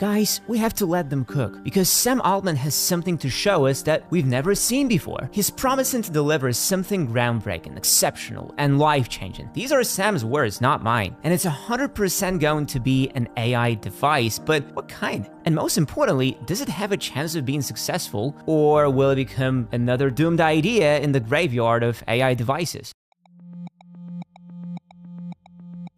Guys, we have to let them cook, because Sam Altman has something to show us that we've never seen before. He's promising to deliver something groundbreaking, exceptional, and life-changing. These are Sam's words, not mine. And it's 100% going to be an AI device, but what kind? And most importantly, does it have a chance of being successful, or will it become another doomed idea in the graveyard of AI devices?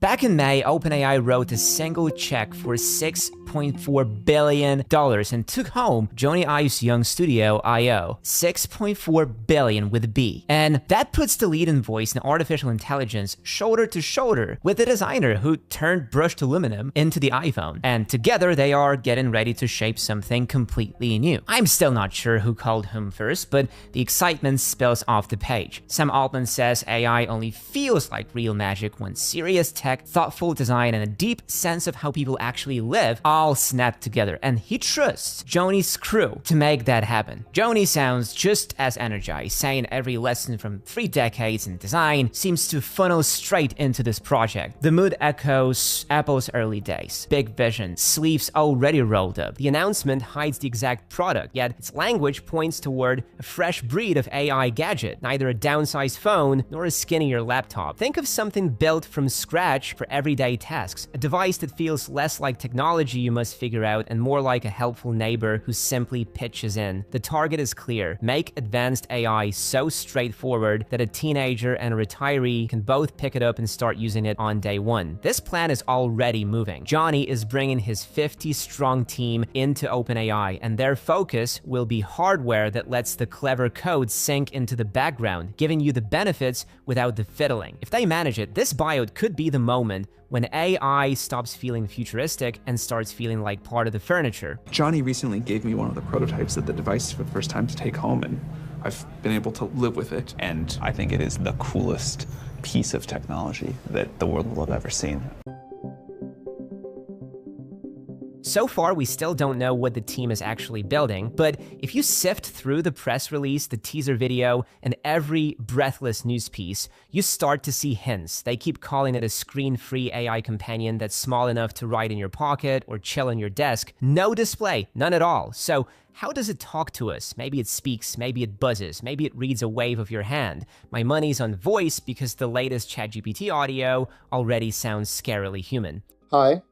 Back in May, OpenAI wrote a single check for $6.4 billion and took home Jony Ive's young studio, I.O. $6.4 billion with a B. And that puts the lead-in voice in artificial intelligence shoulder to shoulder with the designer who turned brushed aluminum into the iPhone. And together they are getting ready to shape something completely new. I'm still not sure who called whom first, but the excitement spills off the page. Sam Altman says AI only feels like real magic when serious tech, thoughtful design, and a deep sense of how people actually live all snap together, and he trusts Jony's crew to make that happen. Jony sounds just as energized, saying every lesson from 3 decades in design seems to funnel straight into this project. The mood echoes Apple's early days. Big vision, sleeves already rolled up. The announcement hides the exact product, yet its language points toward a fresh breed of AI gadget, neither a downsized phone nor a skinnier laptop. Think of something built from scratch for everyday tasks, a device that feels less like technology you must figure out and more like a helpful neighbor who simply pitches in. The target is clear: make advanced AI so straightforward that a teenager and a retiree can both pick it up and start using it on day one. This plan is already moving. Jony is bringing his 50-strong team into OpenAI, and their focus will be hardware that lets the clever code sink into the background, giving you the benefits without the fiddling. If they manage it, this buyout could be the moment when AI stops feeling futuristic and starts feeling like part of the furniture. Jony recently gave me one of the prototypes of the device for the first time to take home, and I've been able to live with it. And I think it is the coolest piece of technology that the world will have ever seen. So far, we still don't know what the team is actually building, but if you sift through the press release, the teaser video, and every breathless news piece, you start to see hints. They keep calling it a screen-free AI companion that's small enough to ride in your pocket or chill on your desk. No display, none at all. So how does it talk to us? Maybe it speaks, maybe it buzzes, maybe it reads a wave of your hand. My money's on voice because the latest ChatGPT audio already sounds scarily human. Hi.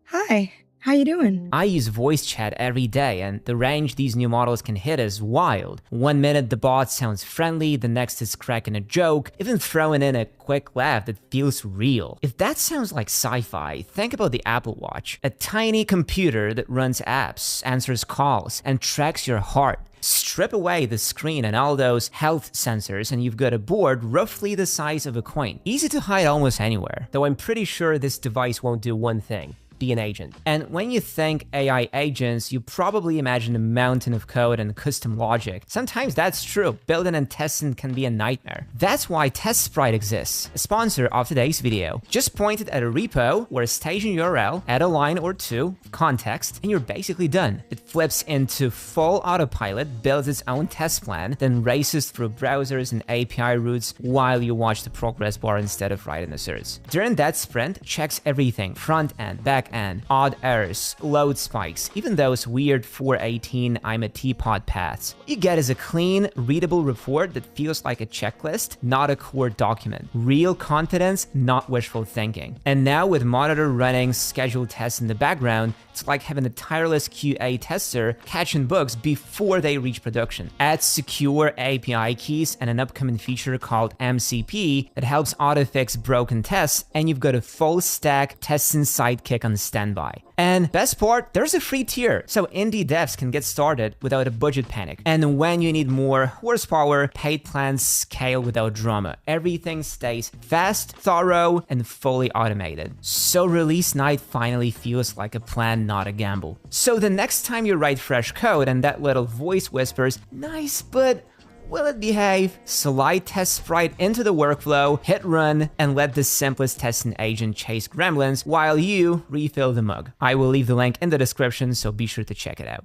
Hi. How you doing? I use voice chat every day, and the range these new models can hit is wild. 1 minute the bot sounds friendly, the next it's cracking a joke, even throwing in a quick laugh that feels real. If that sounds like sci-fi, think about the Apple Watch. A tiny computer that runs apps, answers calls, and tracks your heart. Strip away the screen and all those health sensors and you've got a board roughly the size of a coin. Easy to hide almost anywhere, though I'm pretty sure this device won't do one thing: be an agent. And when you think AI agents, you probably imagine a mountain of code and custom logic. Sometimes that's true. Building and testing can be a nightmare. That's why TestSprite exists, a sponsor of today's video. Just point it at a repo or a station URL, add a line or two of context, and you're basically done. It flips into full autopilot, builds its own test plan, then races through browsers and API routes while you watch the progress bar instead of writing asserts. During that sprint, checks everything: front end, back end, odd errors, load spikes, even those weird 418 I'm a teapot paths. What you get is a clean, readable report that feels like a checklist, not a core document. Real confidence, not wishful thinking. And now with monitor running scheduled tests in the background, it's like having a tireless QA tester catching bugs before they reach production. Add secure API keys and an upcoming feature called MCP that helps autofix broken tests, and you've got a full stack testing sidekick on standby. And best part, there's a free tier, so indie devs can get started without a budget panic. And when you need more horsepower, paid plans scale without drama. Everything stays fast, thorough, and fully automated. So release night finally feels like a plan, not a gamble. So the next time you write fresh code and that little voice whispers, "Nice, but will it behave?" slide TestSprite into the workflow, hit run, and let the simplest testing agent chase gremlins while you refill the mug. I will leave the link in the description, so be sure to check it out.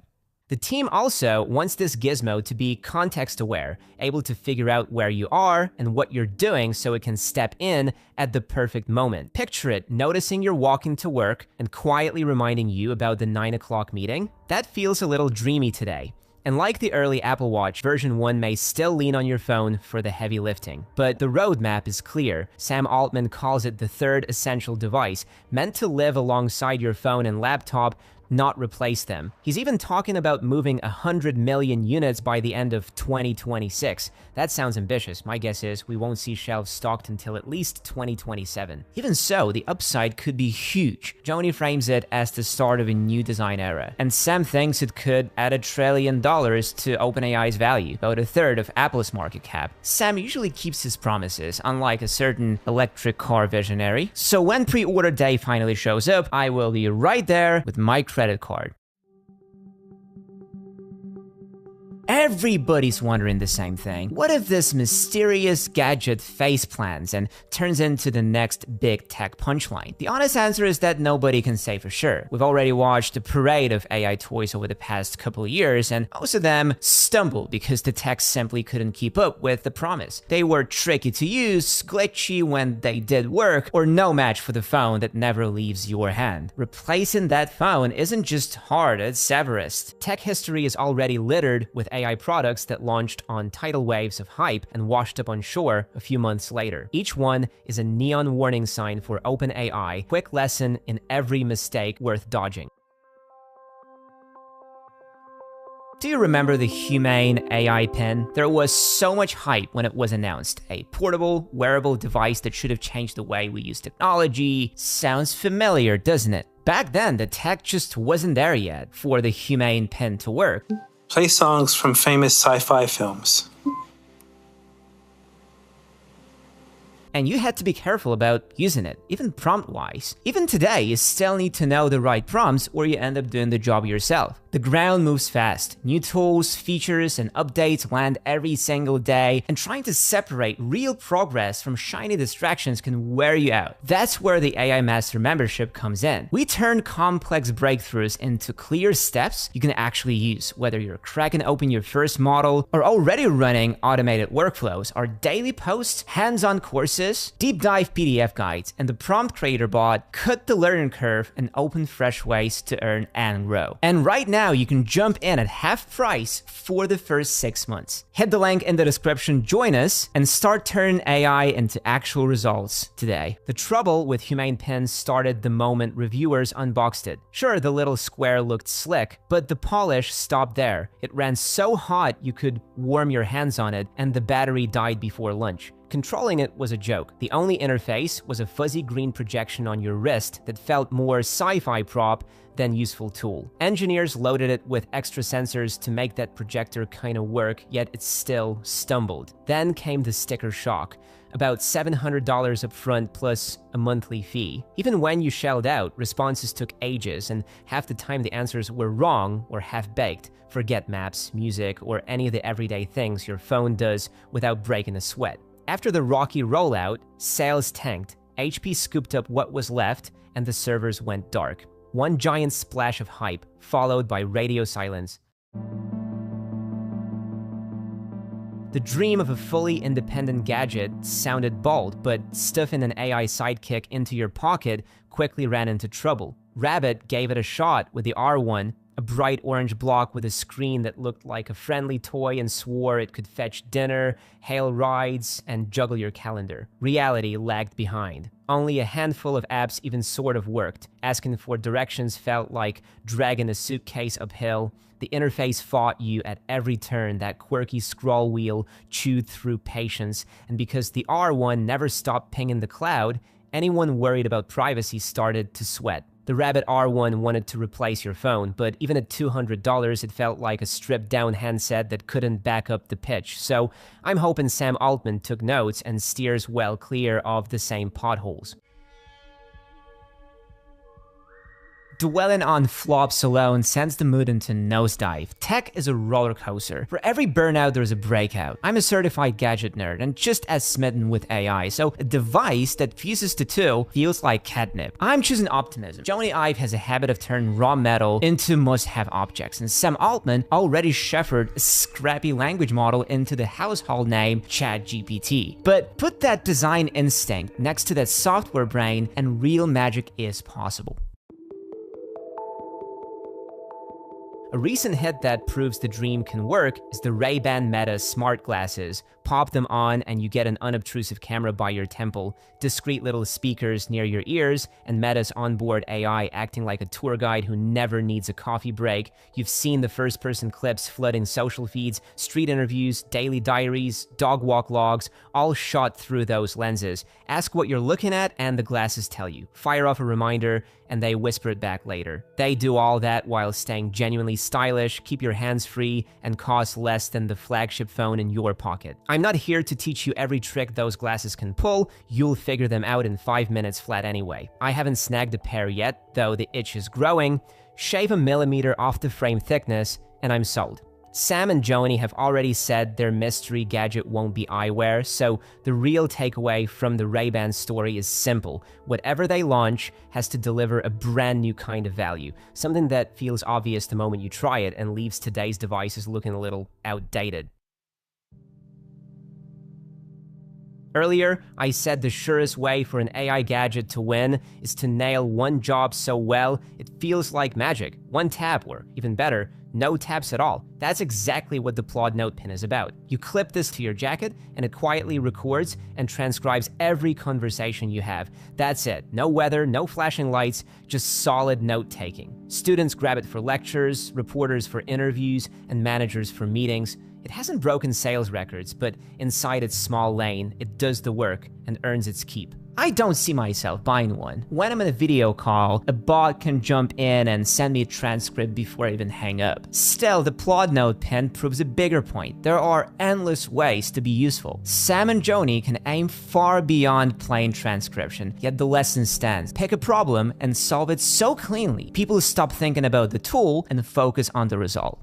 The team also wants this gizmo to be context-aware, able to figure out where you are and what you're doing so it can step in at the perfect moment. Picture it noticing you're walking to work and quietly reminding you about the 9 o'clock meeting. That feels a little dreamy today. And like the early Apple Watch, version 1 may still lean on your phone for the heavy lifting. But the roadmap is clear. Sam Altman calls it the third essential device, meant to live alongside your phone and laptop, not replace them. He's even talking about moving 100 million units by the end of 2026. That sounds ambitious. My guess is we won't see shelves stocked until at least 2027. Even so, the upside could be huge. Joni frames it as the start of a new design era. And Sam thinks it could add $1 trillion to OpenAI's value, about a third of Apple's market cap. Sam usually keeps his promises, unlike a certain electric car visionary. So when pre-order day finally shows up, I will be right there with my credit card. Everybody's wondering the same thing. What if this mysterious gadget face plans and turns into the next big tech punchline? The honest answer is that nobody can say for sure. We've already watched a parade of AI toys over the past couple of years, and most of them stumbled because the tech simply couldn't keep up with the promise. They were tricky to use, glitchy when they did work, or no match for the phone that never leaves your hand. Replacing that phone isn't just hard, it's Everest. Tech history is already littered with AI products that launched on tidal waves of hype and washed up on shore a few months later. Each one is a neon warning sign for OpenAI, quick lesson in every mistake worth dodging. Do you remember the Humane AI pen? There was so much hype when it was announced. A portable, wearable device that should have changed the way we use technology. Sounds familiar, doesn't it? Back then, the tech just wasn't there yet for the Humane pen to work. Play songs from famous sci-fi films. And you had to be careful about using it, even prompt-wise. Even today, you still need to know the right prompts or you end up doing the job yourself. The ground moves fast. New tools, features, and updates land every single day, and trying to separate real progress from shiny distractions can wear you out. That's where the AI Master membership comes in. We turn complex breakthroughs into clear steps you can actually use, whether you're cracking open your first model or already running automated workflows. Our daily posts, hands-on courses, deep dive PDF guides, and the prompt creator bot cut the learning curve and open fresh ways to earn and grow. And right now, you can jump in at half price for the first 6 months. Hit the link in the description, join us, and start turning AI into actual results today. The trouble with Humane Pens started the moment reviewers unboxed it. Sure, the little square looked slick, but the polish stopped there. It ran so hot you could warm your hands on it, and the battery died before lunch. Controlling it was a joke. The only interface was a fuzzy green projection on your wrist that felt more sci-fi prop than useful tool. Engineers loaded it with extra sensors to make that projector kind of work, yet it still stumbled. Then came the sticker shock. About $700 up front plus a monthly fee. Even when you shelled out, responses took ages, and half the time the answers were wrong or half-baked. Forget maps, music, or any of the everyday things your phone does without breaking a sweat. After the rocky rollout, sales tanked. HP scooped up what was left, and the servers went dark. One giant splash of hype, followed by radio silence. The dream of a fully independent gadget sounded bold, but stuffing an AI sidekick into your pocket quickly ran into trouble. Rabbit gave it a shot with the R1, a bright orange block with a screen that looked like a friendly toy and swore it could fetch dinner, hail rides, and juggle your calendar. Reality lagged behind. Only a handful of apps even sort of worked. Asking for directions felt like dragging a suitcase uphill. The interface fought you at every turn. That quirky scroll wheel chewed through patience, and because the R1 never stopped pinging the cloud, anyone worried about privacy started to sweat. The Rabbit R1 wanted to replace your phone, but even at $200, it felt like a stripped-down handset that couldn't back up the pitch. So I'm hoping Sam Altman took notes and steers well clear of the same potholes. Dwelling on flops alone sends the mood into nosedive. Tech is a roller coaster. For every burnout, there's a breakout. I'm a certified gadget nerd and just as smitten with AI, so a device that fuses the two feels like catnip. I'm choosing optimism. Joni Ive has a habit of turning raw metal into must-have objects, and Sam Altman already shepherded a scrappy language model into the household name ChatGPT. But put that design instinct next to that software brain and real magic is possible. A recent hit that proves the dream can work is the Ray-Ban Meta smart glasses. Pop them on and you get an unobtrusive camera by your temple, discreet little speakers near your ears, and Meta's onboard AI acting like a tour guide who never needs a coffee break. You've seen the first-person clips flooding social feeds, street interviews, daily diaries, dog walk logs, all shot through those lenses. Ask what you're looking at and the glasses tell you. Fire off a reminder and they whisper it back later. They do all that while staying genuinely stylish, keep your hands free, and cost less than the flagship phone in your pocket. I'm not here to teach you every trick those glasses can pull. You'll figure them out in 5 minutes flat anyway. I haven't snagged a pair yet, though the itch is growing. Shave a millimeter off the frame thickness, and I'm sold. Sam and Joni have already said their mystery gadget won't be eyewear, so the real takeaway from the Ray-Ban story is simple. Whatever they launch has to deliver a brand new kind of value, something that feels obvious the moment you try it and leaves today's devices looking a little outdated. Earlier, I said the surest way for an AI gadget to win is to nail one job so well it feels like magic. One tap, or even better, no taps at all. That's exactly what the Plod Note Pin is about. You clip this to your jacket, and it quietly records and transcribes every conversation you have. That's it. No weather, no flashing lights, just solid note-taking. Students grab it for lectures, reporters for interviews, and managers for meetings. It hasn't broken sales records, but inside its small lane, it does the work and earns its keep. I don't see myself buying one. When I'm in a video call, a bot can jump in and send me a transcript before I even hang up. Still, the Plod Note Pen proves a bigger point. There are endless ways to be useful. Sam and Joni can aim far beyond plain transcription, yet the lesson stands. Pick a problem and solve it so cleanly, people stop thinking about the tool and focus on the result.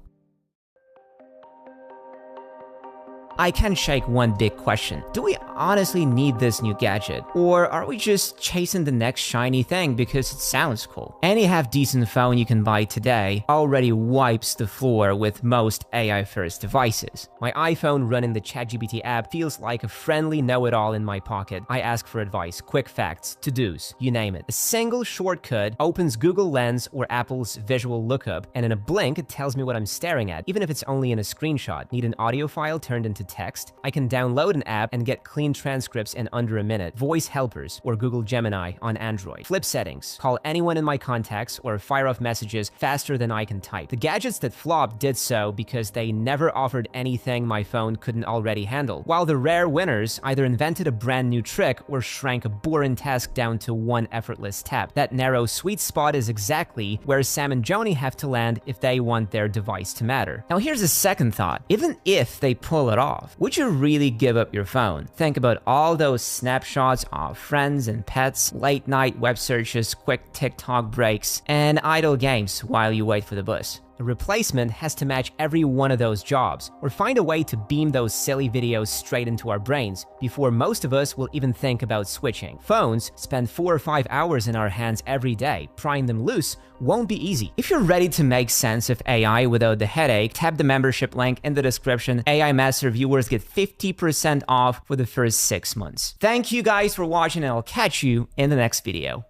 I can't shake one big question. Do we honestly need this new gadget? Or are we just chasing the next shiny thing because it sounds cool? Any half-decent phone you can buy today already wipes the floor with most AI-first devices. My iPhone running the ChatGPT app feels like a friendly know-it-all in my pocket. I ask for advice, quick facts, to-dos, you name it. A single shortcut opens Google Lens or Apple's Visual Lookup, and in a blink, it tells me what I'm staring at, even if it's only in a screenshot. Need an audio file turned into text? I can download an app and get clean transcripts in under a minute. Voice helpers or Google Gemini on Android. Flip settings. Call anyone in my contacts or fire off messages faster than I can type. The gadgets that flopped did so because they never offered anything my phone couldn't already handle, while the rare winners either invented a brand new trick or shrank a boring task down to one effortless tap. That narrow sweet spot is exactly where Sam and Joni have to land if they want their device to matter. Now here's a second thought. Even if they pull it off, would you really give up your phone? Think about all those snapshots of friends and pets, late night web searches, quick TikTok breaks, and idle games while you wait for the bus. A replacement has to match every one of those jobs, or find a way to beam those silly videos straight into our brains before most of us will even think about switching. Phones spend 4 or 5 hours in our hands every day. Prying them loose won't be easy. If you're ready to make sense of AI without the headache, tap the membership link in the description. AI Master viewers get 50% off for the first 6 months. Thank you guys for watching, and I'll catch you in the next video.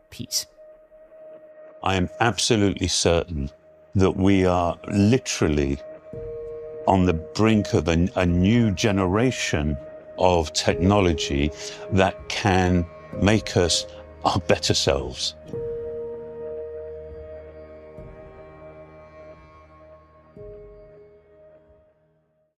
Peace. I am absolutely certain that we are literally on the brink of a new generation of technology that can make us our better selves.